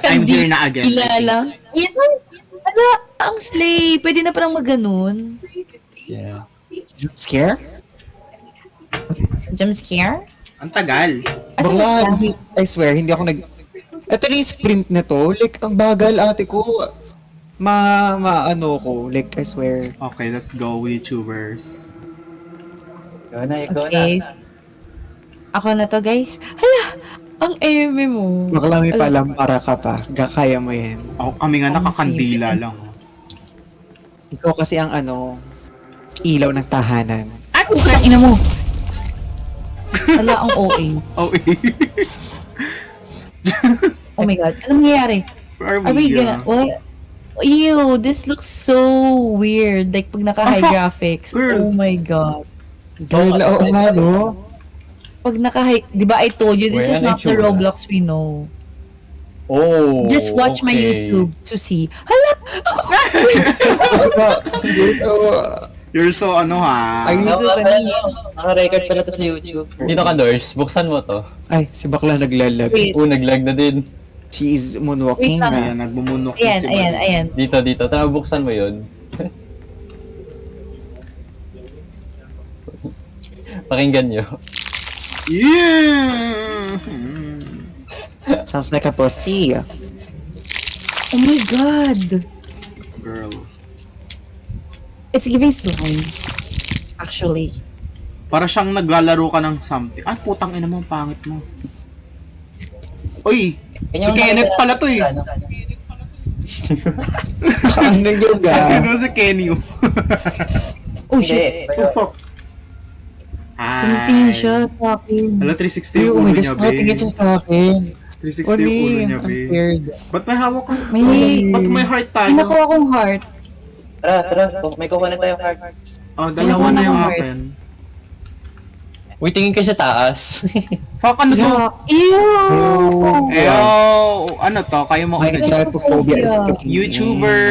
I'm here na again. Ilalang. Ala, ang slay. Pwede na parang maganon. Yeah. Jump scare? Jump scare? Ang tagal. Asan na siya? Bakla, I swear, hindi ako Ito na yung sprint na to. Like, ang bagal, ate ko. Ano ko. Like, I swear. Okay, let's go, YouTubers. Ikaw Okay. na. Ako na to, guys. Hala, ang eme mo. Bakla may palampara ka pa. Kaya mo yan. Kami nga Ang nakakandila sipit. lang. Ikaw kasi ang ilaw ng tahanan. Ay, putang ina mo. Hala, ang OA. Oh, Oh my God. Anong nangyayari? Are Are we we, gonna... What? Ew, this looks so weird. Like, pag naka-high graphics. Girl. Oh my God. Girl, oo nga, no? Pag naka-high... Di ba I told you, this Wala is na not the itsura. Roblox we know. Oh, Just watch my okay. YouTube to see. Hala! Yes, oo. You're so ha? Ay, So funny. Naka-record pala to sa YouTube. Dito ka, Doors. Buksan mo to. Ay, si bakla naglalag. Wait. Naglag na din. She is moonwalking Wait lang. na. Ayan, nagbumunok Ayan, si ayan, Manu. ayan. Dito. Tara, buksan mo yun. Pakinggan nyo. Yeah! Sounds like a pussy. Oh my God! Girl. It's giving slime. Actually. Para siyang naglalaro ka ng something. Ay, putang ina mo, ang pangit mo. Uy! Si Kenneth pala to eh. Ano yung Ano si Kenny? Oh shit! Oh, fuck. Tumitingin siya sa akin. Hala, 360 Ay, yung oh ulo my niya, gosh, nakatingin be. siya sa akin. 360 yung ulo niya, I'm be. scared. Ba't may hawak ka? May- Ba't may heart tayo? May nakuha akong heart. Tara. May kuha na tayo heart. Oh, dalawa na yung heart. akin. Uy, tingin ka sa taas. Fuck, ano to? Yuck! Ew! Eyo! Ano to? Kayo mo My ano dyan? trypophobia is kicking in. YouTuber!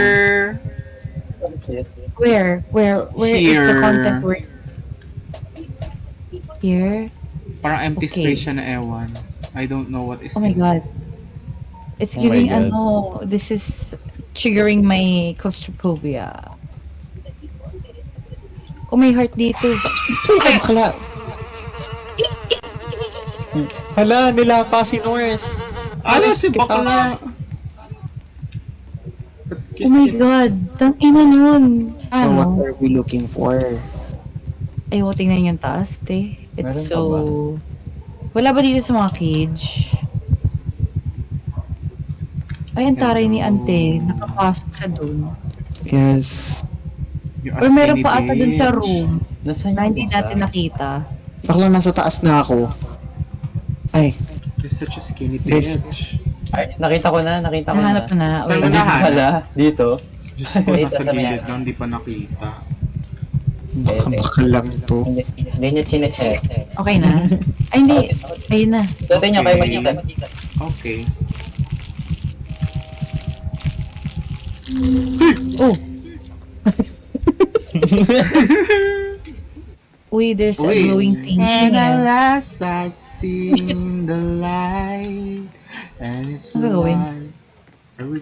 Where is the Here. content word? Here? Parang empty Okay. space siya na ewan. I don't know what is Oh my it. God. It's Oh my giving God. this is triggering my claustrophobia. Oh, may heart dito. Ay, bakla. Hala, nilapa si Norris. Ano si bakla? Oh my God. Tang ina nun. So what Ano? are we looking for? Ayoko tingnan yung taas, te. Meron It's pa ba? so... Wala ba dito sa mga cage? Ay, ang taray ni ante. Nakapasok siya dun. Yes. You Or ask meron any pa ata dun sa bitch. room Nasaan na yung hindi isa? natin nakita. Bakla, nasa taas na ako. Ay, You're such a skinny bitch. Ay, nakita ko na. Nahanap ko na. Saan Wait. mo Dito nahanap? pala. Dito. Diyos ko, Dito nasa sa may- gilid lang, di pa nakita. baka lang to. Hindi niya chinecheck. Okay na? Ay, hindi. Ayun na. Dote niya kayo Okay. makita. Okay. Oh! Uy, there's a Uy. glowing thing And at here. last I've seen the light. And it's Ano gagawin? alive. Are we,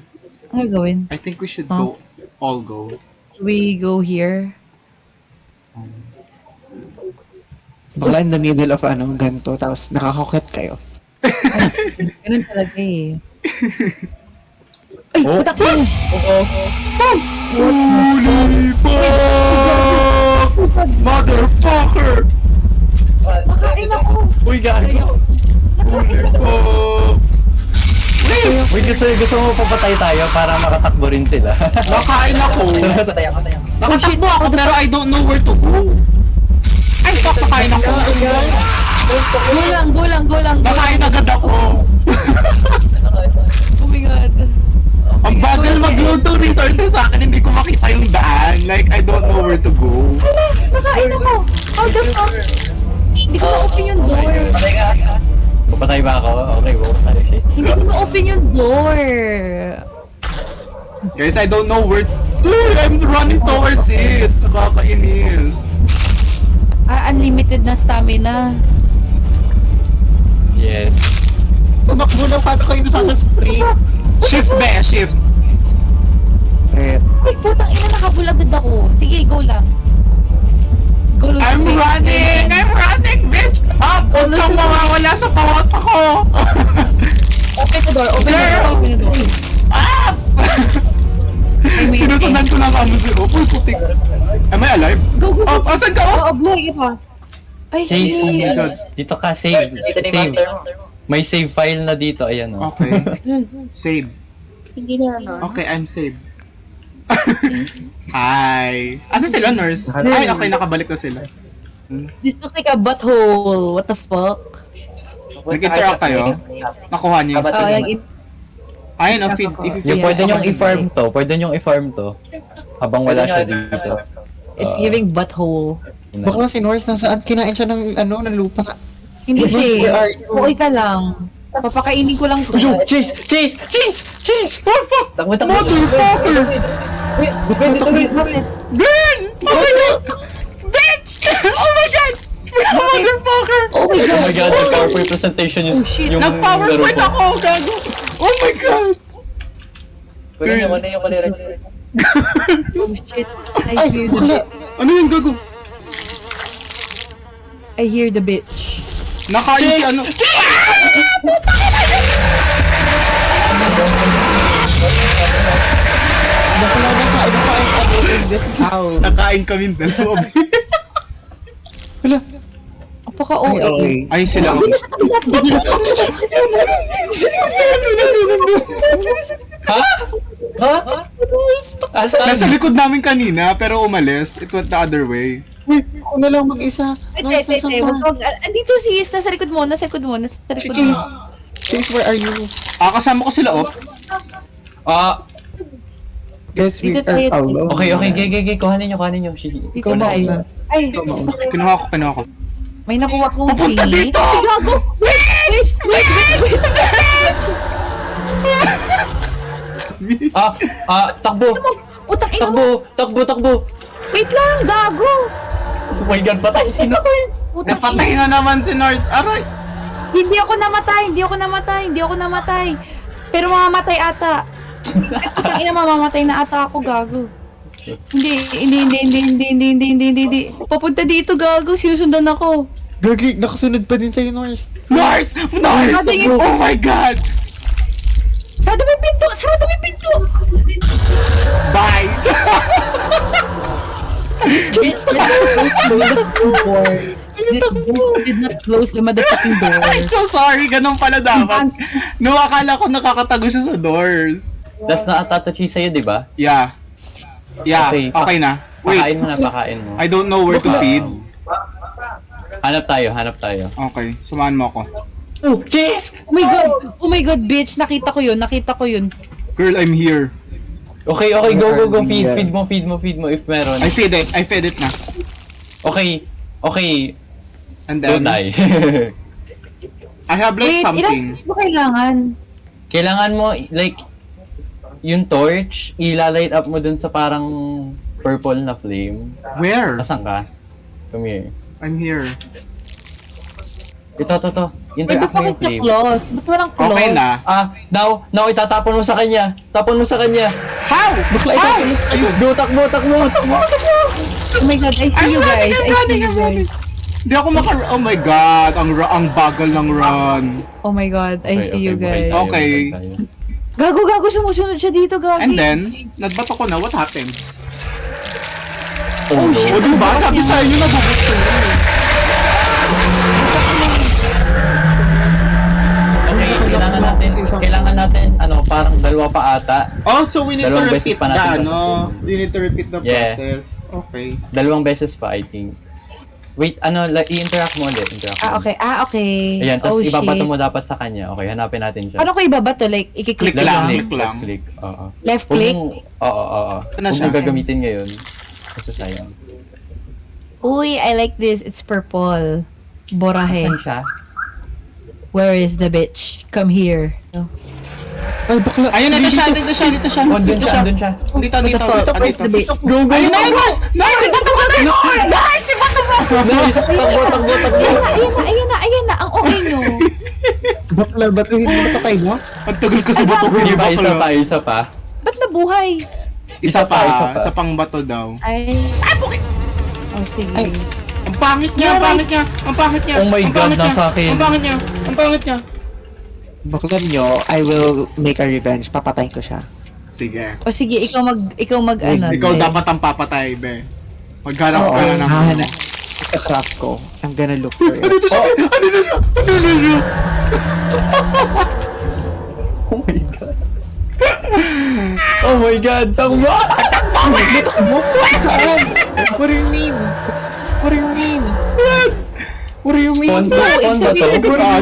Ano gagawin? I think we should Huh? all go. We go here. Bakla in the middle of ganito, tapos nakakokit kayo. Ganun talaga eh. Ay, Oh. putak mo! Holy fuck! Motherfucker! Nakain ako! Uy, gago. Holy fuck! Wait, gusto mo papatay tayo para makatakbo rin sila. Nakain ako! Patay ako. Nakatakbo ako pero I don't know where to go. Ay, fuck! Nakain ako! Go lang! Nakain agad ako! Oh my God. Ang bagal mag-load ng resources sa akin, hindi ko makita yung daan. Like, I don't know where to go. Nakain ako! How the fuck? Hindi ko na-open yung door. Patay ka. Papatay ba ako? Okay, patay siya. Hindi ko na-open yung door. Guys, I don't know where... Dude, I'm running towards it! Nakakainis. Unlimited na stamina. Yes. Tumakbo na, paano kayo nakaka-spray? Shift, be, shift. Eh, Ay, putang ina, nakabul agad ako. Sige, go lang. Go lang. I'm running, bitch! Up! Huwag kang mawawala sa pawat ako! Open the door, open the door, open the door. Up! Ay, may Sinusundan ko lang ano si Uy, putik. Am I alive? Go, go, go. Up! Asan ka? Oo, buhay ka pa. Ay, Chase, sige. dito ka, save. Save. May save file na dito, ayan o. Okay. Save. Okay, I'm saved. Hi. Asa sila, nurse? Ay, okay, nakabalik na sila. This looks like a butthole. What the fuck? Nag-interact kayo? Nakuha niyo yung Oh, stuff. like, Ayun, ang feed. Yung Yeah, pwede nyong someone i-farm to, pwede nyong i-farm to. Habang wala siya dito. it's giving butthole. bakla si Norse, nasaan? Kinain siya ng, ano, ng lupa. Hindi siya. Where are you? Okay ka lang. Papakainin ko lang to. Chase! Chase! Chase! Chase! Oh, fuck! Takbo, takbo! Motherfucker! Girl! Oh my god! Bitch! Oh my god! Motherfucker! Oh my Oh god. my god, nag-PowerPoint presentation yung... Oh, shit. yung Nag-PowerPoint laro ko. ako, gago! Oh my god! Kunin niyo, kunin niyo, kunin niyo. Oh shit. Ay, bakla. Ano yun, gago? I hear the bitch. Nakain si ano? Bakla na ka, ano pa ang ano in this house? Nakain kami dalawa. Wala. Apaka Ay, OA. okay. Ay, sila. Ha? Ha? Asan? Nasa likod namin kanina, pero umalis. It went the other way. Wait, ako na lang mag-isa. Ay, andito si Is. Nasa likod mo, nasa likod mo, nasa likod mo. Chase. Chase, where are you? Kasama ko sila, op. Guys, we Dito are tayo. alone. Okay, okay, gay, kuhanin niyo, kuhanin niyo. Ikaw na ay. Ay, Kinuha ko. may nakuha kong Papunta free. dito! Ay, gago! Wait! Takbo! Utang ina mo! Takbo! Wait lang, gago! Oh my god, patay sino? Utang Napatay ina. na naman si Nurse. Aray! Hindi ako namatay. Pero mamamatay ata. Ay, utang ina, mamamatay na ata ako, gago. Hindi. Papunta dito, gago. Sinusundan ako. Gagi, nakasunod pa din sa'yo, Norse. Nurse! Oh my god! Sarado mo yung pinto! Bye! Bitch, This bitch did not close the motherfucking door. I'm so sorry, ganun pala dapat. No, akala ko nakakatago siya sa doors. Das na atatachi sa'yo, di ba? Yeah, okay na. Pakain Wait, mo na, pakain mo. I don't know where to feed. Hanap tayo. Okay, sumaan mo ako. Oh, jeez! Oh my god, bitch. Nakita ko yun. Girl, I'm here. Okay, go. Feed mo if meron. I fed it na. Okay. And Don't then, die. I have like Wait, something. ilan mo kailangan? Kailangan mo, like, yung torch, ilalight up mo dun sa parang purple na flame. Where? Asan ka? Come here. I'm here. Ito. Wait, Interact mo bakit yung sa flame. close? Ba't walang close? Okay na. Now, itatapon mo sa kanya. Tapon mo sa kanya. How? Ayun. Takbo. Oh my god, I see you guys. Di ako oh my god, ang bagal ng run. Oh my god, I see you buhay guys. tayo, Okay. buhay tayo. Gago, sumusunod siya dito, gagi. And then, nagbato ko na, what happens? Oh, no. shit. O diba, sabi sa inyo, nabubuksan na eh. Okay, kailangan natin, parang dalawa pa ata. Oh, so we need to Dalawang repeat beses pa natin we need to repeat the Yeah. process. Okay. Dalawang beses pa, I think. Wait, i-interact mo ulit. Okay. Ayan, Oh, tapos ibabato shit. mo dapat sa kanya. Okay, hanapin natin siya. Ano ko ibabato? Like, i-click Click lang. lang? lang. Click. Oo. Left Huwag click? mong- Oo. Ito na Huwag siya. mong gagamitin ngayon. Kasi sayang. Uy, I like this. It's purple. Borahe. Saan siya? Where is the bitch? Come here. Ay, bakla. Ayun, dito siya. Dito siya. Andun siya. Dito. Where's the bitch? Go! Ayun na yun, Nurse! Nurse, ibato mo! Nurse, ibato mo! Nice! Takbo! Ayan na. Ang okay nyo. Bakla, batuhin mo, patay mo? Ang tagal ko sa bato ko Hindi ni ba isa pa, bakla. isa pa? Ba't nabuhay? Isa Isa pa. pa, sa pang bato daw. Ay. Oh, sige. Ay. Ang pangit niya, ang pangit niya, ang pangit niya. Oh my ang God, pangit niya, nasa akin. Ang pangit niya, ang pangit niya. Bakla nyo, I will make a revenge. Papatayin ko siya. Sige. O sige, ikaw mag ano. Ikaw be. dapat ang papatay, be. Maghanap Oo, ka na ng... hahanap. Sa craft ko. I'm gonna look for Ano it. to siya? Ano na siya? Ano na siya? Oh my God. Oh my God, takbo! Saan? What do you mean? What do you mean? What do you mean? Spawn ba? Spawn ba to? Ah,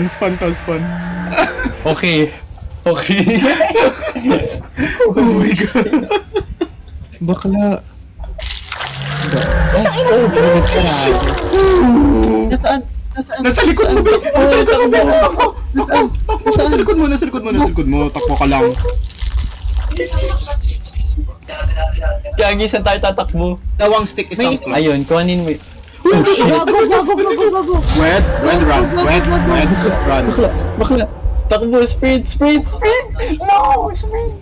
spawn to. Okay. Okay. Oh my God. Bakla. Ooh. Nasaan? Nasaan? Nasa likod mo, be. Nasa likod mo, be. Takbo. Takbo. Nasa likod mo, nasa likod mo, nasa likod mo. Takbo ka lang. Gagi, saan tayo tatakbo? Dawang stick isang slot. Ayun, kuhanin mo. Gago. Wed, run. Wed, run. Bakla. Takbo, sprint! No, sprint!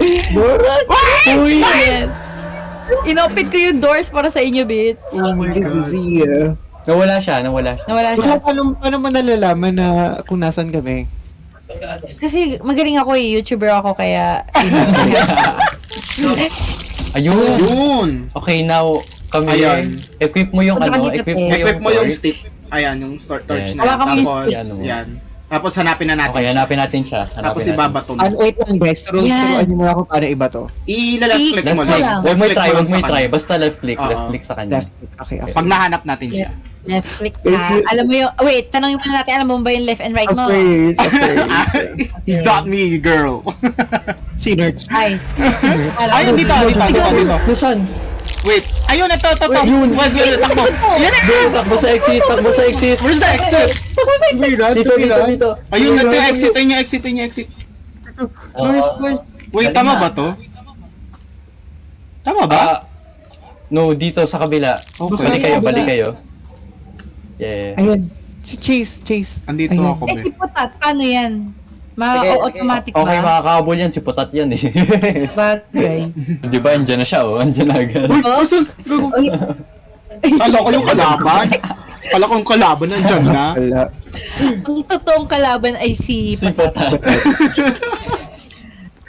Dito. Uy, yes. Inopit ko yung doors para sa inyo, bitch. Oh my God. Nawala siya. Nawala Bakla, siya. paano mo nalalaman na kung nasan kami? Kasi magaling ako eh. YouTuber ako kaya... Ayun. Yun. Okay, now, kami. Ayan. Equip mo yung Punta ka ano, dito, equip mo yung Equip mo yung torch. stick. Ayan, yung start torch Ayan. na yan. Hawakan mo yung Tapos, stick. yan. Tapos hanapin na natin Okay, siya. hanapin natin siya. Tapos ibabato mo. Wait lang guys, turuan niyo mo ako paano iba to. I-left click mo Left lang. lang. Huwag mo Left click i-try, lang huwag mo sa i-try. kanya. Basta left click sa kanya. Left click. Okay. Pag nahanap natin siya. Left click ka. Alam mo yung... Wait, tanongin muna natin. Alam mo ba yung left and right mo? He's got me, girl. Sino? Ay. Ay, dito. Nasaan? Wait. Ayun, ito. Yun. Wait, takbo. Yan na. Go, takbo sa exit. Where's the exit? Dito. Ayun, ito yung exit. Ayun yung exit. Wait, tama ba to? Tama ba? No, dito sa kabila. Okay. Balik kayo. Yeah. Ayun. Si Chase. Andito Ayun. ako, Eh, si be. Putat, paano yan? Automatic Okay, ba? makakabol yan. Si Putat yan eh. Bagay. Di ba, andyan na siya andyan na agad. Uy, asan? Gago. Kala ko yung kalaban. Kala ko yung kalaban nandyan na. Wala. Ang totoong kalaban ay si Si Putat.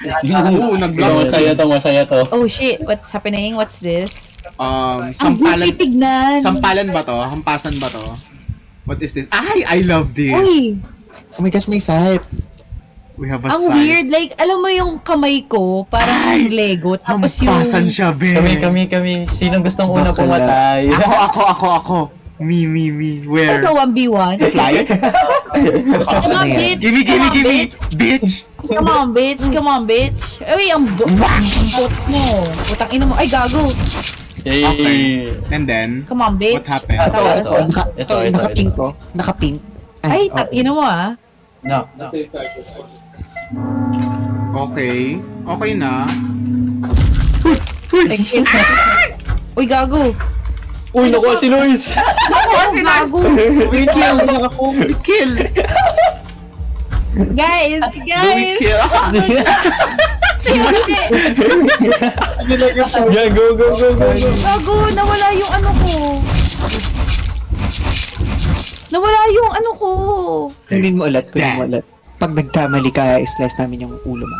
Oo, nag-block screen. Masaya to. Oh shit, what's happening? What's this? Ang Sampalan. goofy tignan. Sampalan ba to? Hampasan ba to? What is this? Ay, I love this. Uy, Oh my gosh, may sight. We have a ang sign. weird. Like, alam mo yung kamay ko, parang Ay, Lego. Tapos yung... Hampasan siya, be. Kami. Sinong gustong una Bakla. pumatay? Ako. Me. Where? Ito, 1v1. Fly? Come on, bitch. Gimme. Bitch. Come on, bitch. Uy, ang bot mo. Putang ina mo. Ay, gago. Yay! Okay. And then, Come on, bitch. what happened? Ito. Nakapink ko. Nakapink. Ay, oo. ina mo ah. No. Okay. Okay na. Uy, gago. Uy, nakuha si Luis! Gago. We kill. Guys. We kill. Sige. Yeah, go! Gago, nawala yung ano ko. Kunin mo ulit. Pag nagkamali ka, slice namin yung ulo mo.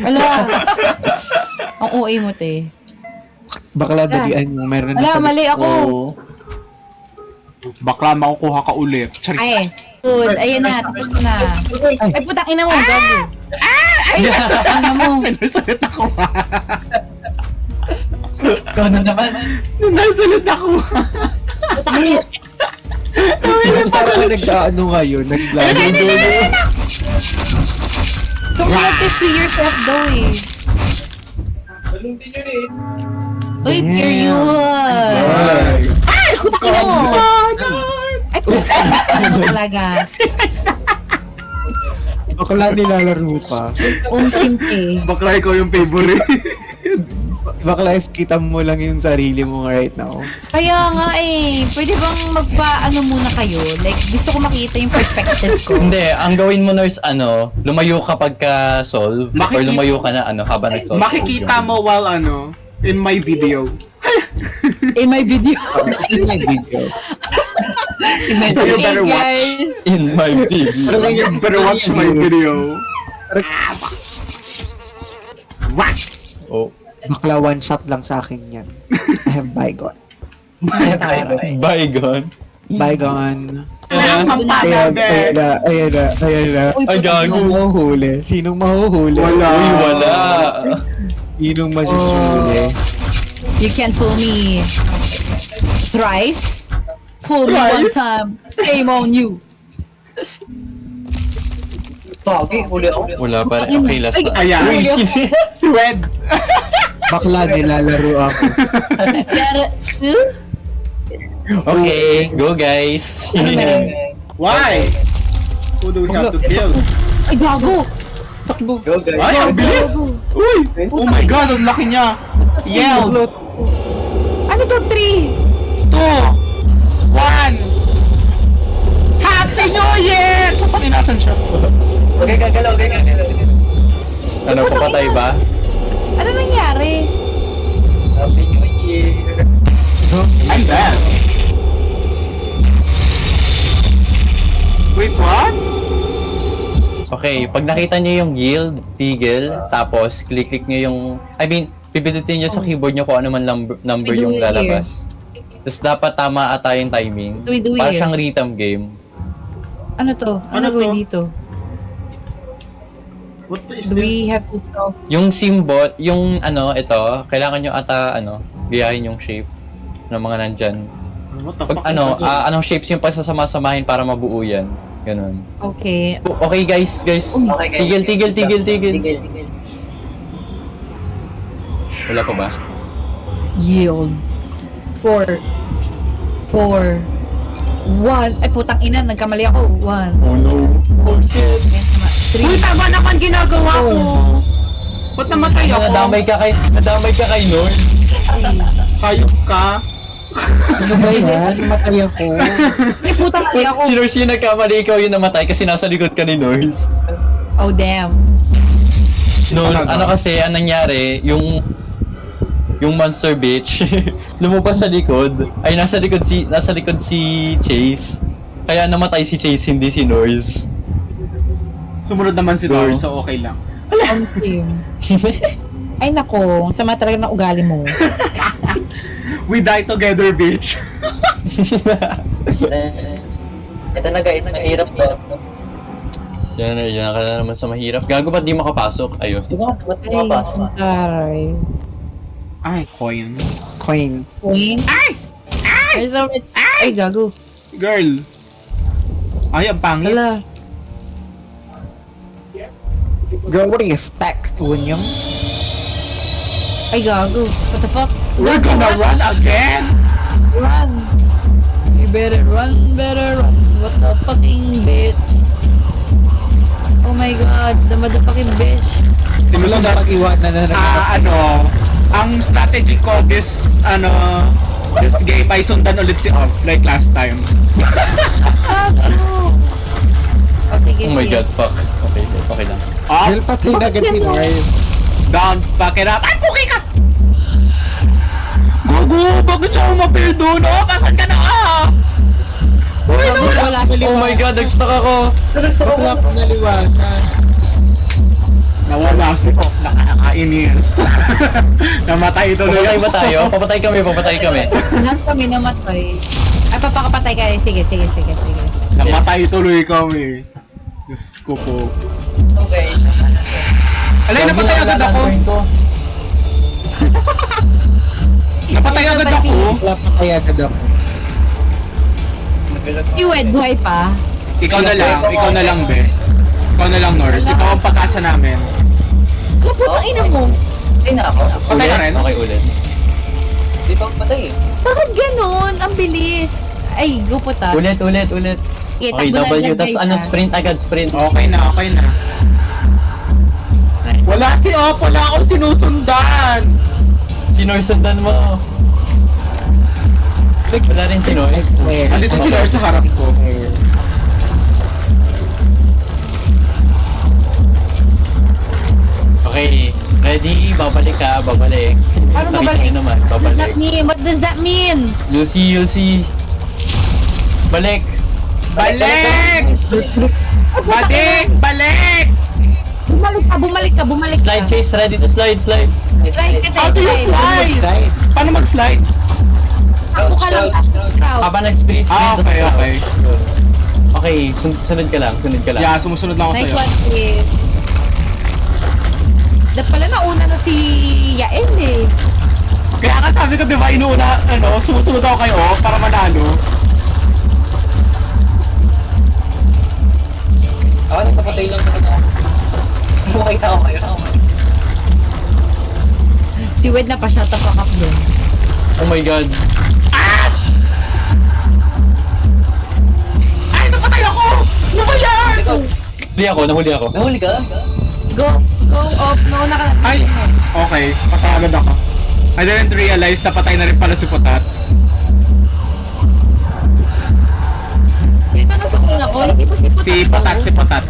Ala. Ang OA mo, te. Bakla, dalian mo. Meron na Ala, sa- mali ako. Oh. Bakla, makukuha ka ulit. Ay, Charis. good. Ayun na, tapos na. Ay, putang ina mo, gago. Ay, putang ina mo. Sinusulit ako. Ano naman? Sinusulit ako. Mas parang nag-ano ngayon. Nag-vlog. Kung you have to free yourself daw eh. Uy, period. Ay, putang ina mo. Ay, putang ina mo talaga. Bakla nilalaro pa. Simple. Bakla, ikaw yung favorite. Bakla, if kita mo lang yung sarili mo right now. Kaya nga eh, pwede bang magpa-ano muna kayo? Like, gusto ko makita yung perspective ko. Hindi, ang gawin mo nurse, lumayo ka pagka-solve, or Makikita- lumayo ka na, habang nag-solve. Makikita mo while in my video. In my video. In my video. So you Okay, better watch. guys. In my video. You better watch my video. What? Oh. Bakla, one shot lang sa akin yan. I have bygone. Bygone. Bygone. Ang kampana, be. Ayan na. Uy, Ay, gago. Sinong mahuhuli? Sinong mahuhuli? Wala. Uy, wala. Sinong masusuhuli? You can't fool me thrice. Fool me one Thrice? time. Shame on you. Wala pa rin. Okay, last Ay, na. Ayan. Uy. Si Wed. Bakla, nilalaro ako. Pero, Okay, go guys. Why? Who do we have to kill? ay, gago. Takbo. Go guys. Ay, ang bilis! Uy! Oh my god, ang laki niya! Yelled! Ano to, 3? 2 1 Happy New Year! Kapag inasan siya? Okay, gagalaw. Ano, papatay ba? Ano nangyari? Happy New Year. I'm dead. Wait, what? Okay, pag nakita niyo yung yield, tigil, tapos click niyo yung, pipindutin niyo sa keyboard niyo kung ano man number We do yung it lalabas. Tapos dapat tama ata yung timing. We do Para here. siyang rhythm game. Ano to? Ano Ano gawin to? dito? What is Do we this? have to stop? Yung symbol, yung ito, kailangan nyo ata, gayahin yung shape ng mga nandyan. What the Pag fuck is that? anong shapes yung pagsasama-samahin para mabuo yan. Ganun. Okay. Okay guys. Tigil. Wala pa ba? Yield. 4. 1. Ay, putang ina. Nagkamali ako. 1. Oh no. Oh shit. Uy, 3. tama naman ginagawa ko! Ba't namatay ako? Nadamay ka kay Nor. Hayop ka? Ano ba yan? Matay ako. Ay, putang ina ako. Si Nors yung nagkamali, ikaw yung namatay kasi nasa likod ka ni Nors. Oh, damn. Noon, kasi, anong nangyari, yung monster bitch, lumabas sa likod, ay nasa likod si Chase. Kaya namatay si Chase, hindi si Nors. Sumunod naman si Nor, so okay lang. Team. Ay, nako. Ang sama talaga ng ugali mo. We die together, bitch. Ito na guys, mahirap to. Yan ka na naman sa mahirap. Gago ba't di makapasok? Ayun. Ay, Ay, coins. Coin. Queen. Ay, sorry. Ay, gago. Girl. Ay, ang pangit. Hala. Girl, what are you, stack? Unyong? Ay, gago. What the fuck? We're Gago, gonna what? run again! Run. You better run. What the fucking bitch? Oh my god, the motherfucking bitch. Sinusunod. Pag-iwanan na Ang strategy ko this game ay sundan ulit si Off like last time. Gago. Oh, sige, Oh my sige. god, fuck. Okay lang. Off, Girl, patay na agad si Noel. don't fuck it up. Ay, puki ka! Gugu, bakit siya umapir doon? Off, asan ka na? Gago, wala ka Oh my god, nag-stuck ako! Wala ko naliwasan. Nawala si Off, nakakainis. Namatay tuloy Papatay ba ako. tayo? Papatay kami. Lahat kami namatay. Ay, papakapatay ka. Sige. Namatay tuloy kami. Diyos ko po. Okay. Alay, napatay agad ako. Napatay agad ako. Wala patay agad ako. Si Wed, buhay pa. Ikaw na lang, be. Ikaw na lang, Nors. Ikaw ang pag-asa namin. Ano putang ina mo? Patay na ako. Patay ka rin? Okay, ulit. Di pa patay eh. Bakit ganon? Ang bilis. Ay, go puta. Ulit. Sige, Okay, takbo na W, agad, tas guys, ha? sprint agad, sprint. Okay na. Wala si Op, wala akong sinusundan. Sinor, sundan mo. Wala rin Sinor. I swear. Andito si Lars sa harap ko. Okay, ready? Babalik ka, babalik. Paano Nakita babalik? niyo naman, What does that babalik. mean? What does that mean? You'll see. Balik! Balik! Balik! Balik! Bumalik ka. Slide, Chase, ready to slide. Slide ka How do you slide. slide? Paano mag-slide? Takbo ka lang. Proud. Habang nag-sprint, Okay. Okay, sunod ka lang. Yeah, sumusunod lang ako Nice sa'yo. one, Chris. Dapat pala nauna na si Yael eh. Kaya nga sabi ko, di ba, inuuna, sumusunod ako kayo para manalo. Ako, nagpapatay lang ako. Makita ko kayo. Si Wed na pa shut the fuck up dun. Oh my god. Ay, napatay ako! Ano ba yan? Nahuli ako. Nahuli ka? Go off. Nauna ka na. Ay, okay. Patagad ako. I didn't realize na patay na rin pala si Putat. Sino na sa kuna ko? Hindi ba si Putat? Si Putat.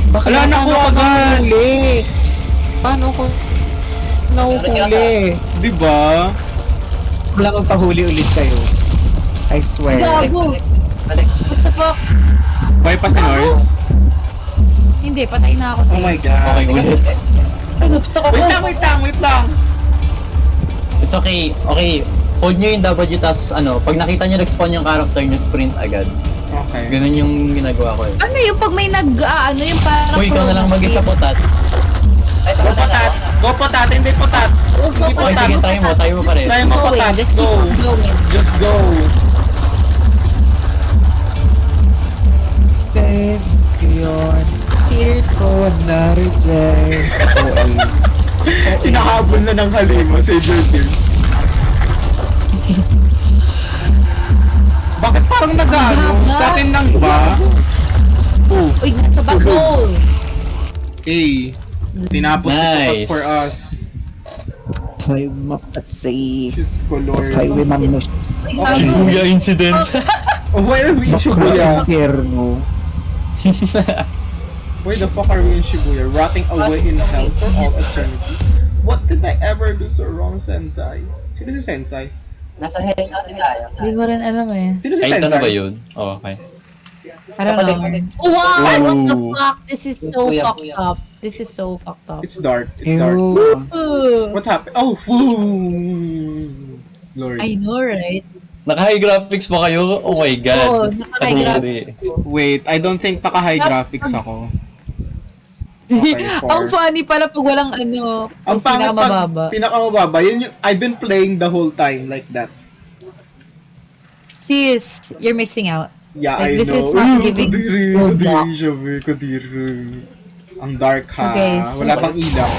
Bakit Wala na ako ko agad. nahuli? Paano ko nahuhuli? Di ba? Wala magpahuli ulit kayo. I swear. Gago. What the fuck? Buhay pa si Nors? Hindi, patay na ako. Oh my God. Okay, ulit. Wait lang. It's okay. Okay, hold nyo yung W, tas pag nakita nyo nag-spawn yung character nyo, sprint agad. Okay. Ganun yung ginagawa ko eh. Ano yung pag may yung parang... Uy, ikaw na lang mag-isa Putat. Go Putat, hindi Putat. Hindi Okay, Putat. sige, tayo mo pa rin. Try mo Putat. Just keep Go. on going. Just go. Save yun. Tears ko na reject. Hinahabol na ng halima, save your tears. Bakit parang nagano? Sa akin lang ba? Oh, Uy, nasa butthole. A. Tinapos ni Putat Nice. for us. Tayo mapatay. Diyos ko, Lord. Tayo mamus. Uy, gago. Kuya incident. Oh, why are we in Shibuya? Bakro. Why the fuck are we in Shibuya? Rotting away in hell for all eternity. What did I ever do so wrong, Sensei? Sino si Sensei? Nasa head natin tayo. Hindi ko rin alam eh. Sino si Ay, ito na ba Sensei? yun? Oh, okay. I don't know. Oh, wow! What the Ooh. fuck? This is so fucked up. This is so fucked up. It's dark. It's dark. Ew. What happened? Oh, fool! Lord. I know, right? Naka-high graphics pa kayo? Oh my god. Oo, naka-high Sorry. Wait, I don't think naka-high graphics ako. Okay, Ang 4. funny pala pag walang Ang pangit pinakamababa. pinakamababa, yun yung, I've been playing the whole time like that. Sis, you're missing out. Yeah, Like, I this know. is not giving Kadiri, sabi, kadiri. Ang dark ha. Okay, Wala pang ilaw.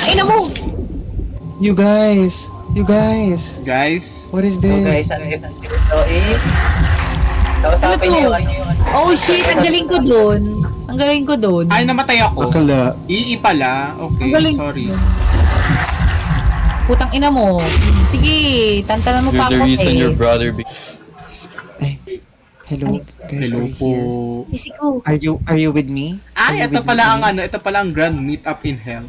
Ay, na mo! You guys. Guys, What is this? Ano to? Oh shit, ang galing ko dun. ay namatay ako. Bakala. Ii pala. Okay, Ang galing. sorry. Putang ina mo. Sige, tantanan mo You're pa the ako reason your eh. brother Hello. Hello Are po. you here? Isi ko. Are you with me? Ay, Are you ito with pala me? ang ito pala ang grand meet up in hell.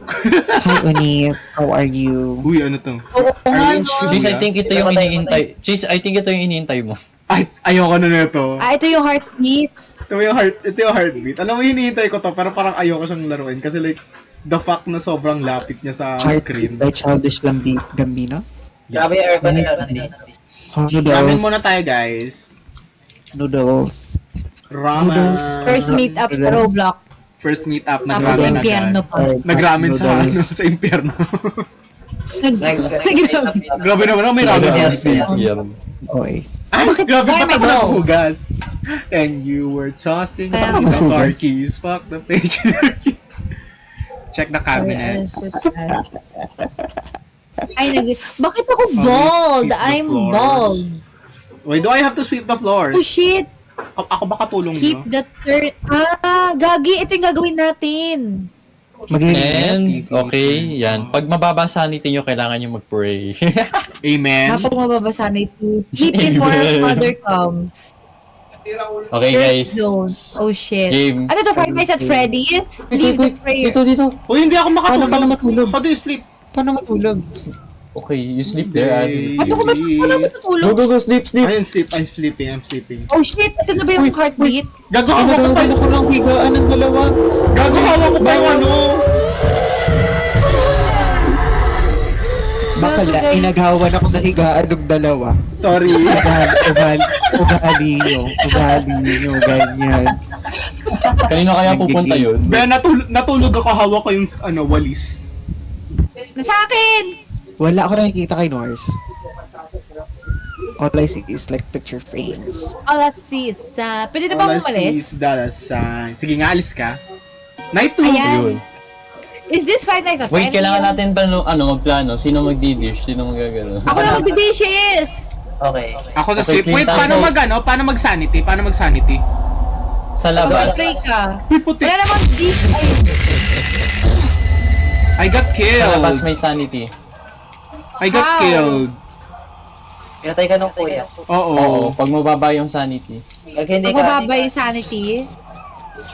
Hi, Unif. How are you? Uy, ano to? Oo Are nga, we in no? Chase, I Shibuya? think ito yung iniintay. Chase, I think ito yung iniintay mo. Ay, ayoko na nito. Ah, ito yung heartbeat. Ito yung heartbeat. Alam mo, hinihintay ko to, pero parang ayoko siyang laruin. Kasi like, the fact na sobrang lapit niya sa screen. Heart by Childish Gambino? Yeah. yung aircon nila. Ramen Noodles. muna tayo, guys. Noodles. Ramen. First meet up sa Roblox. First meet up, Tapos sa nagramen impyerno agad. pa. Nagramen sa Noodles. sa impyerno. Nagrabe. Grabe naman, may ramen Yes, yes, yeah. Okay. Ay, grabe Why pa am I ako broke? naghugas. And you were tossing Kaya the ako car naghugas. keys. Fuck the page. Check the cabinets. Ay, bakit ako Oh, bald? sweep the I'm floors. bald. Why do I have to sweep the floors? Oh shit! Ako ba katulong Keep nyo? the turn... Gagi, ito yung gagawin natin. And, okay, yan. Pag mababa sanity nyo, kailangan nyo mag-pray. Amen. Kapag mababasa na ito, keep before Amen. Father comes. Okay, guys. Zone. Oh shit. Game. Ano to, Five Nights at Freddy's? Leave the prayer. Dito. Uy, hindi ako makatulog. Paano matulog? How do you sleep? Paano matulog? Okay, you sleep there, Adi. Ano ko ba? Paano ba natulog? Go, sleep. Ayun, I'm sleeping. Oh shit, ito na ba yung heartbeat? Gago, hawak ko pa Pinatawag ko ng higaan ng dalawa. Gago, hawak ko pa yung ano. Bakala, Gago, guys. inaghawan ako ng higaan ng dalawa. Sorry. Ugali nyo, ganyan. Kanino kaya pupunta yun? Ben, natulog ako, hawak ko yung walis. Sa akin! Wala ako nakikita kay Norse. All I see is like picture frames. All I see is, pwede na ba umalis? Sige nga, alis ka. Night 2. Ayan. Yun. Is this Five Nights at Wait, Freddy's? kailangan natin pa magplano. Sino magdidish? Sino magagano? Ako na magdi-dishes! Okay. Ako sa Okay, sleep. Wait, clean paano tayo. Paano mag-sanity? Sa labas. Mag-pray ka. Uy, puti. Wala namang dish. Ay, I got Sa labas killed. may sanity. I got How? killed. Pinatay ka nung kuya. Oo. Oo, pag mababa yung sanity. Pag hindi ka... magbababa yung sanity.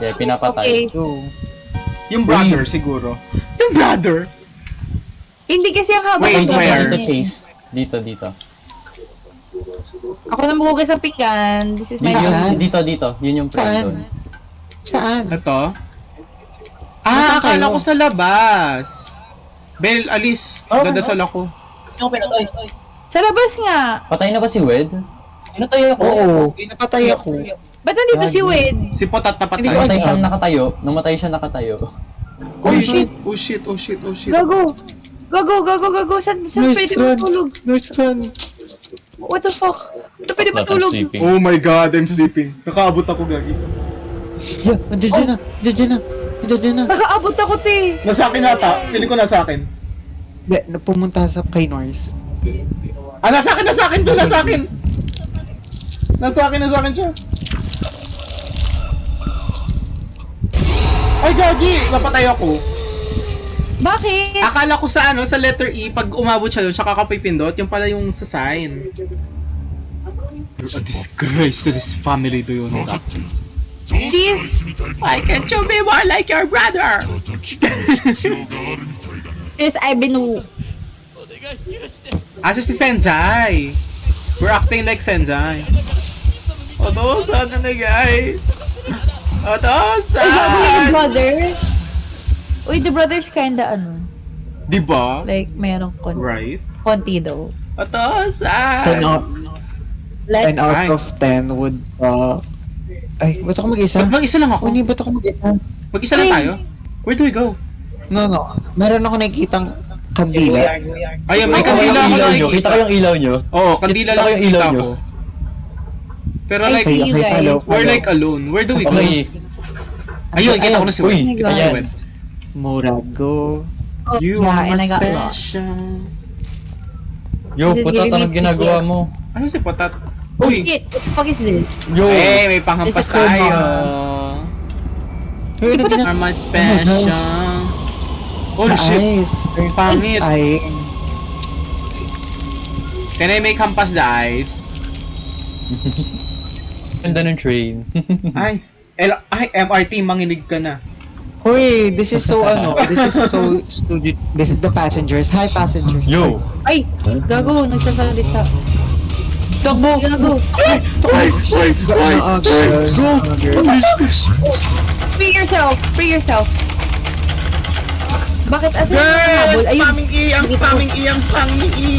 Kaya pinapatay. Okay. So, Yung brother, siguro. Yung brother. Hindi kasi ang haba Wait, ng where? Dito, Chase. Dito. Ako na magugas ng pinggan. This is my Saan? job. Dito. Yun yung friend Saan? doon. Saan? Ito? Nasaan Akala kayo? ko sa labas. Bel, alis. Dadasal ako. Yung pinatay. Sa labas nga. Patay na ba si Wed? Pinatay ako. Oo, pinapatay ako. Ba't nandito si Wade? Si Potat na patay. Namatay siya nakatayo. Namatay siya nakatayo. Oh shit. shit. Gago. Saan Nurse, pwede run. matulog? Nurse, run. What the fuck? Ito pwede Wala kang matulog. sleeping. Oh my god, I'm sleeping. Nakaabot ako, Gagi. Yeah, nandiyan na. Nakaabot ako, te. Nasa akin ata. Feeling ko nasa akin. Hindi, pumunta sa kay Norse. Nasa akin. Doon, nasa akin. Nasa akin siya. Ay, Gagi! Napatay ako. Bakit? Akala ko sa sa letter E, pag umabot siya doon, tsaka ka pipindot, yung pala yung sa sign. You're a disgrace to this family, do you know that? Cheese. Why can't you be more like your brother? Sis, I've been... Asa si Senzai? We're acting like Senzai. Otosan na guys. Ay, gago yung Otosan! brother. Uy, the brother's kinda Diba? like, merong Right? konti daw. 10 Otosan! out, Like, 10 out Ay. of 10 would, ay, ba't ako mag-isa? Mag-isa lang ako. Hindi, ba't ako mag-isa? Mag-isa lang tayo. Where do we go? No. Meron ako nakikitang kandila. Ayun, may Kita ko kandila yung ako ilaw nyo. nakikita. Kita ko yung ilaw nyo. Oo, kandila Kita lang ko yung ilaw kita nyo. ko. Pero I like, see you guys. we're like alone. Where do we go? Okay. Ayun, kita ko na si Uy, Wen. Kita ko si ayan. Wen. Murago. oh, You yeah, are and I my got lost. special. Yo, This is puta, giving me anong ginagawa mo? Ano si Potat? Oh Uy! shit, what the fuck is this? Yo! Eh, may panghampas This is tayo. Hey, Di ba You are my special. Holy shit! Eyes. Ang pangit. Ay, Can I make hampas the eyes? Ganda ng train. Ay, MRT, manginig ka na. Hoy, this is so stupid. This is the passengers. Hi, passengers. Yo! Ay, gago, nagsasalita. Takbo! Gago. Free yourself. Bakit asa yung Girl, habol? I'm Ayun. spamming E, I'm spamming E.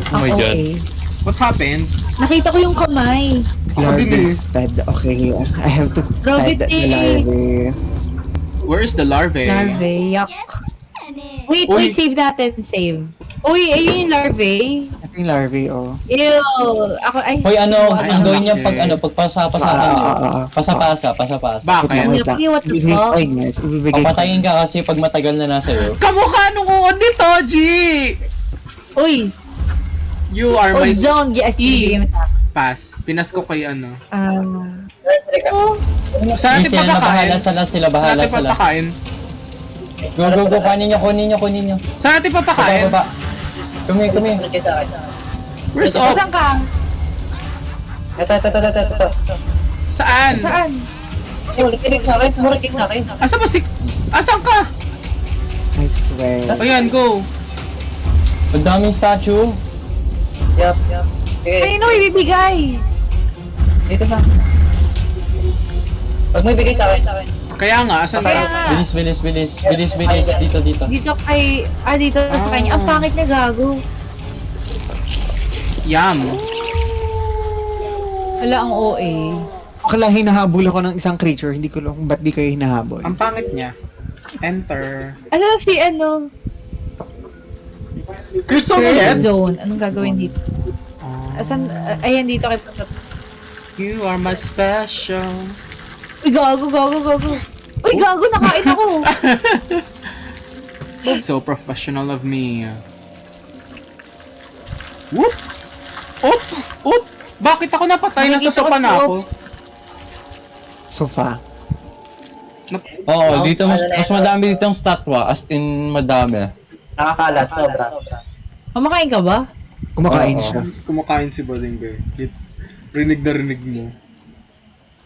Oh my God. Okay. What happened? Nakita ko yung kamay. Ako din eh. Larvae fed. Okay, I have to Grabe, fed the eh. larvae. Where is the larvae? Larvae, yuck. Wait, Uy. save natin, save. Uy, ayun yung larvae. Ito yung larvae, oh. Ew. Ako, ay. Hoy, ano, Ay, ang gawin niya okay. pag pag pasapasa. Pasapasa. Bakit? What the fuck? Ibibigay ko. Papatayin ka kasi pag matagal na nasa iyo. Kamukha nung uod nito, G! Uy, You are Oh, my... zone. Yes, E. bigay mo sa akin. Pass. Pinas ko kay ano. Oh, Saan natin Hindi sila, papakain? bahala sila, Saan bahala natin sila. papakain? Go, go, go, kunin nyo. Saan natin papakain? Baba. Kumi. Sumunod kayo sa akin. Where's off? saan ka? Ito. Saan? Saan? Sumunod kayo sa akin. Asa ba si... Asan ka? I swear. Ayan, go. Ang daming statue. Yup. Sige, Kanino ibibigay? dito sa... Pag may bigay sa akin. Kaya nga, asan Kaya ka? nga. Bilis. Dito. Dito kay... dito sa kanya. Ang pangit niya, gago. Yum. Wala ang OA. Akala hinahabol ako ng isang creature, hindi ko lang ba't di kayo hinahabol. Ang pangit niya. Enter. Ano si ano? Crystal ulit? Zone. Anong gagawin dito? Asan? Ayan dito kay Patot. You are my special. Uy, gago. Uy, gago, nakain ako. So professional of me. Whoop! Oop! Bakit ako napatay? Nasa Nakikita sopa ko na si ako. Sofa. Oo, dito mas madami dito ang statwa. As in, madami. Nakakalat, sobra. Kumakain ka ba? Kumakain Oo. siya. Kumakain si Boling Bear. Rinig na rinig mo.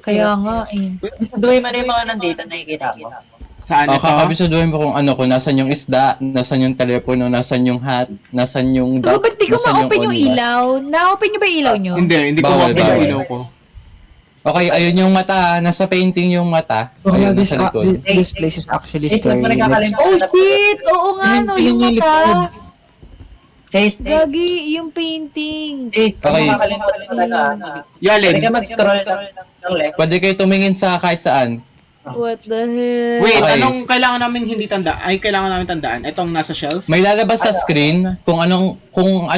Kaya nga eh. Gusto doon mo na yung mga nandito, nakikita mo. Saan ito? Kakabisaduhin mo kung ano, kung nasan yung isda, nasan yung telepono, nasan yung hat, nasan yung Gago, ba't di ko nasan ma-open yung onwas. ilaw? Na-open nyo ba yung ilaw nyo? Hindi ko Bawal, mapin yung bawal. ilaw ko. Okay, ayun yung mata, nasa painting yung mata. Oh, Ayun, this, nasa likod. this place is actually Chase, huwag mo scary. nagkakalimutan. Oh shit! Oo nga no, yung mata. Chase, Gagi, yung painting. Chase, huwag Okay. mo kakalimutan talaga. Yalin. Pwede ka mag-scroll ng left. Pwede kayo tumingin sa kahit saan. What the hell? Wait, Okay. anong kailangan namin hindi tandaan? Ay, kailangan namin tandaan. Itong nasa shelf? May lalabas sa screen kung ano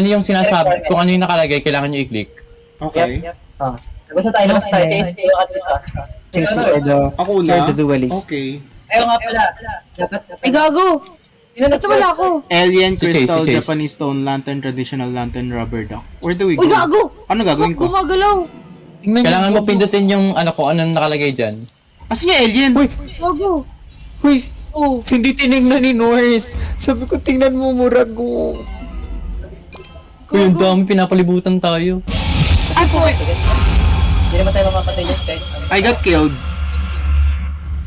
yung sinasabi, kung ano yung nakalagay, kailangan nyo i-click. Okay. Yep. Basta tayo naman tayo, Chase, yung at ito. Chase or the, Ako or na? the duelist. Okay. Ayaw nga pala. Dapat. Ay gago! Ba't wala ako? Alien, Si crystal, Chase. Japanese stone, lantern, traditional lantern, rubber duck. Where do we Uy, go? gago! Ano gagawin ko? Gumagalaw! Tingnan niyo. Kailangan mo pindutin yung ano kung ano nakalagay dyan. Asan yung alien? Uy! Gago! Uy! Oh, Hindi tinignan ni Norris. Sabi ko, tingnan mo, Murago. Uy, ang dami, pinapalibutan tayo. Ay, po! Hindi naman tayo mamamatay dyan, guys. I got killed.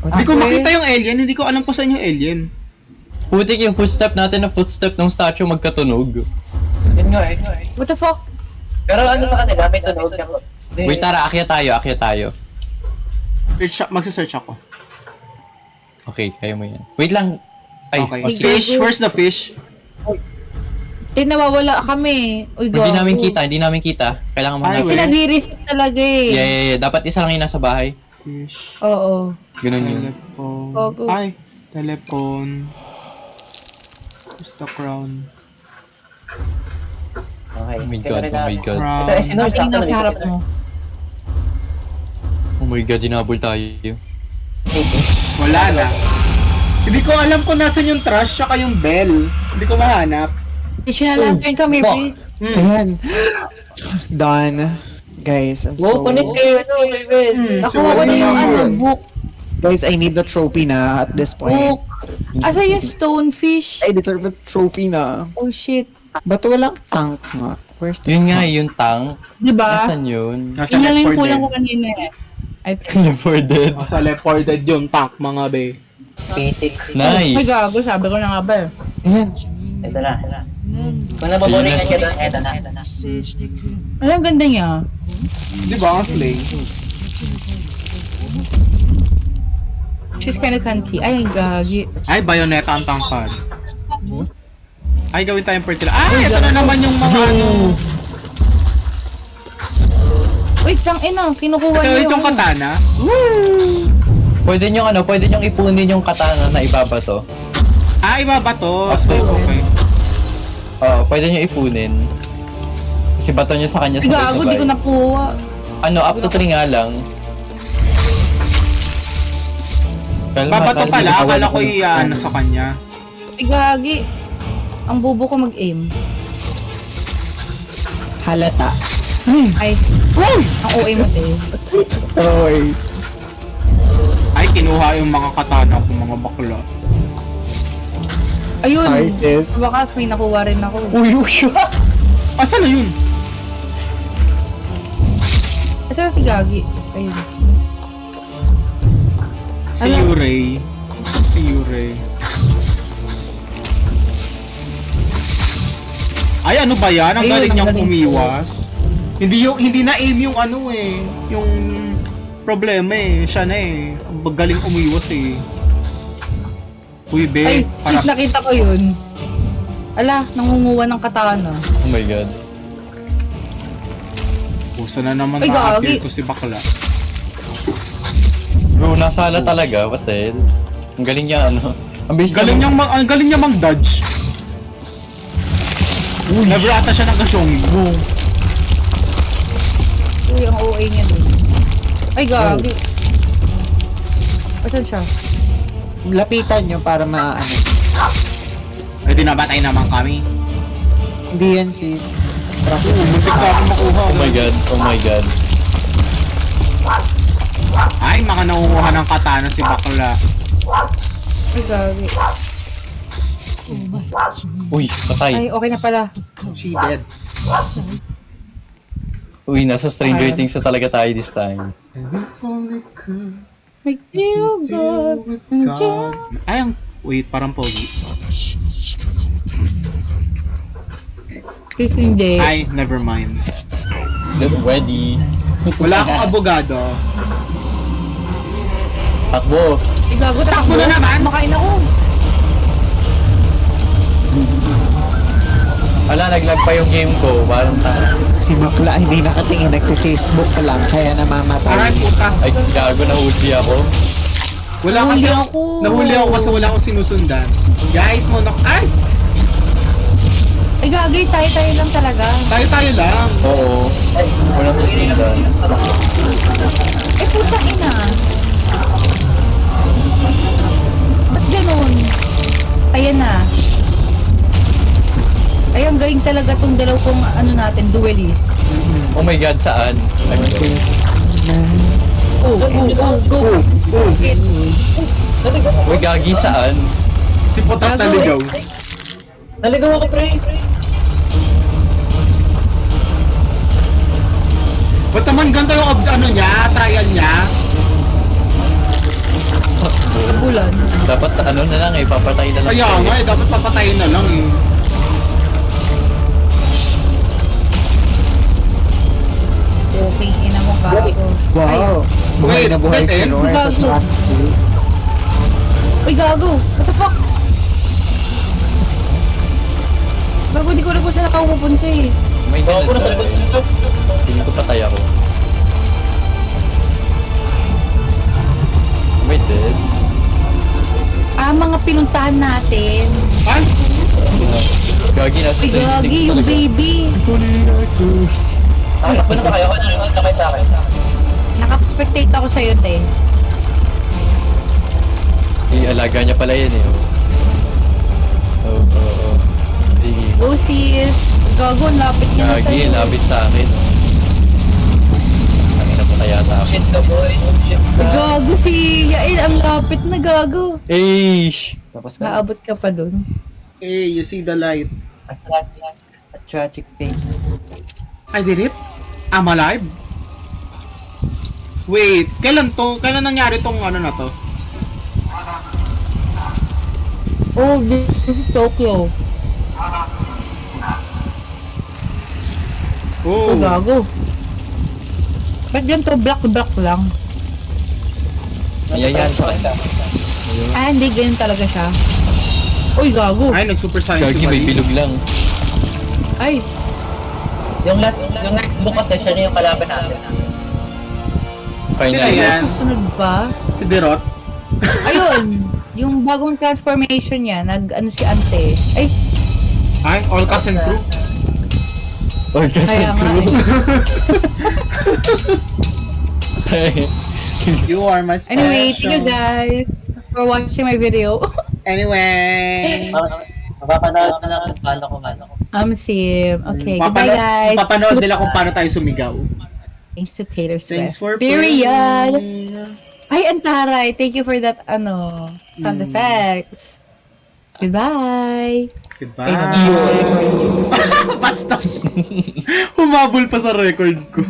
Hindi ko makita yung alien. Hindi ko alam kung saan yung alien. Putik yung footstep natin na footstep ng statue magkatunog. Yun nga eh. what the fuck? Pero ano sa kanila, may tunog na. Wait, tara, akyat tayo. Magsa-search ako. Okay, kaya mo yan. Wait lang. Ay, Okay. Ay, Fish, gago. where's the fish? Nawawala kami. Uy, gago. hindi namin kita. Kailangan mo Ay, Kasi wait. nagre-reset talaga eh. Yeah. Dapat isa lang yung nasa bahay. Fish. Oo. Ganun yun. Telephone. Gago. Ay, telephone. Where's the crown? Okay. Oh my god, oh my god. Crown. Ito, sino Tingnan sakto sa harap mo. Oh my god, dinabol tayo. Wala na. Hindi ko alam kung nasan yung trash tsaka yung bell. Hindi ko mahanap. Additional lantern kami, Fuck. please. Ayan. Done. Guys, I'm Wow, so... punis kayo. Ano, may bed. Nakuha ko na yung ano, book. Guys, I need the trophy na at this point. Book. Asa yung stonefish? I deserve a trophy na. Oh shit. Ba't walang tank nga? Where's the Yun nga, yung tank. Diba? Nasaan yun? Nasa Yun lang Left yung 4 kulang Dead. ko kanina eh. I For dead. Nasa Left 4 Dead yung tank, mga be. Basic. Ay, Nice. gago, sabi ko na nga ba eh. Ayan. Ito na. Kung nababolingan ka doon, ito na. Ano ang ganda niya? Di ba ang slay? She's kinda cunty. Ay, gagi. Ay, Bayonetta ang tangkad. Ay, gawin tayong fertilizer. Ay, ito na naman yung mga ano. Wait, tang ina. Kinukuha Ito niya yung yung ano. katana. Pwede nyo ipunin yung katana na ibabato. Ah, iba ba to? So, okay. Oo, pwede nyo ipunin. Kasi bato nyo sa kanya Ay, gago, di ko sabay-sabay. nakuha. Ano, up to 3 nga lang. Babato pala, akala ko iyan sa kanya. Ay, gagi. Ang bobo ko mag-aim. Halata. Ay, ang OA mo, te. Oy. Ay, kinuha yung mga katana ko, mga bakla. Ayun. Started. Baka may nakuha rin ako. Uy, uy, Asan na yun? Asa na si Gagi? Ayun. Si Ala. Yurei. Si Yurei. Ay, ano ba yan? Ang Ayun, galing ang niyang galing. umiwas. Hindi na aim yung ano eh. Yung problema eh. Siya na eh. Ang galing umiwas eh. Uy, be. Ay, sis, nakita ko yun. Ala, nangunguha ng katana. Oh my god. Pusa na naman Ay, na-appeal gagi. ko si bakla. Bro, nasa hala talaga. What the hell? Ang galing niya, ano. Ang bilis Ang galing niya mang-dodge. Never ata siya nag-shongi. Uy, ang OA niya dun. Ay, Gagi. Asan siya? Lapitan nyo para maano. Ay, dinabatay naman kami. Hindi yan sis. Muntik na akong makuha. Oh my god, oh my god. Ay, mga nangunguha ng katana si bakla. Ay, Gagi. Uy, patay. Ay, okay na pala. She dead. Uy, nasa Stranger Things na talaga tayo this time. And if only could My dear deal God. with God. Ay, ang... Wait, parang pogi. If hindi. Ay, never mind. Ready. Wala akong abogado. Takbo. Ay, Gago, Takbo na naman! Makain ako. Wala, naglag pa yung game ko. Parang Si Bakla hindi nakatingin, nagpe-Facebook ka lang, kaya Aray, namamatay. puta. ay, gago, nahuli ako. Wala Nahuli kasi... ako. Nahuli ako kasi wala akong sinusundan. Guys, monok... Ay! Ay, Gagi, tayo-tayo lang talaga. Tayo lang. Oo. Walang susundan. Ay, putang ina. Ba't ganun? Ayan na. Ay, ang galing talaga tong dalaw kong ano natin, duelist. Oh my god, saan? Ay, Oh, go. Shit. uy, gagi, saan? Si Potat Gago. naligaw. Naligaw ako, pre. Ba't naman ganito yung ano niya, trial niya? Bulan. Dapat ano na lang eh, papatay na lang. Kaya nga eh, dapat papatayin na lang eh. Okay, ina mo gago. Wow. Buhay Wait, na buhay that si end? Lord sa Gago. taas. Uy, gago. What the fuck? Gago, di ko na po siya nakapupunta eh. May Oo, ganun puro sa likod, sa likod. Tingin ko patay ako. Wait, dead. Mga pinuntahan natin. Ay! Gagi, nasa Uy, gagi, yung baby. Takbo na ba kayo? Nakita. Nakaspectate ako sa'yo, te. Alaga niya pala yan eh. Oo. Sige. Go, sis. Gago, ang lapit niya na Gagi, sa'yo. labit sa akin. Ang ina pa kaya sa akin. Shit ka, boy. Shit Ay, ka. gago si Yael. Ang lapit na gago. Eish! Tapos ka. Naabot ka pa dun. Hey, you see the light. A tragic thing. I did it? I'm alive? Wait, kailan to? Kailan nangyari tong ano na to? Oh, this is Tokyo. Oh, Oh, gago. Ba't ganito? Black lang. Ayan yan. Ah, hindi. Ganyan talaga siya. Uy, gago. ay, nag-super science Gagi, may bilog lang. Ay, Yung next book kasi siya na yung kalaban natin. Sino Final. yan? susunod pa. Si Derot? Ayun. Yung bagong transformation niya, ano si Ante. Ay, Ay, all cast and crew? Or just kaya nga eh. You are my special. Anyway, thank you guys for watching my video. Anyway. Mapapanood na lang paano ko. Sim. Okay, goodbye guys. Papanood nila kung paano tayo sumigaw. Thanks to Taylor Swift. Thanks for Period. playing. Ay, Antaray. Thank you for that, sound effects. Goodbye. Goodbye. Basta. Humabol pa sa record ko.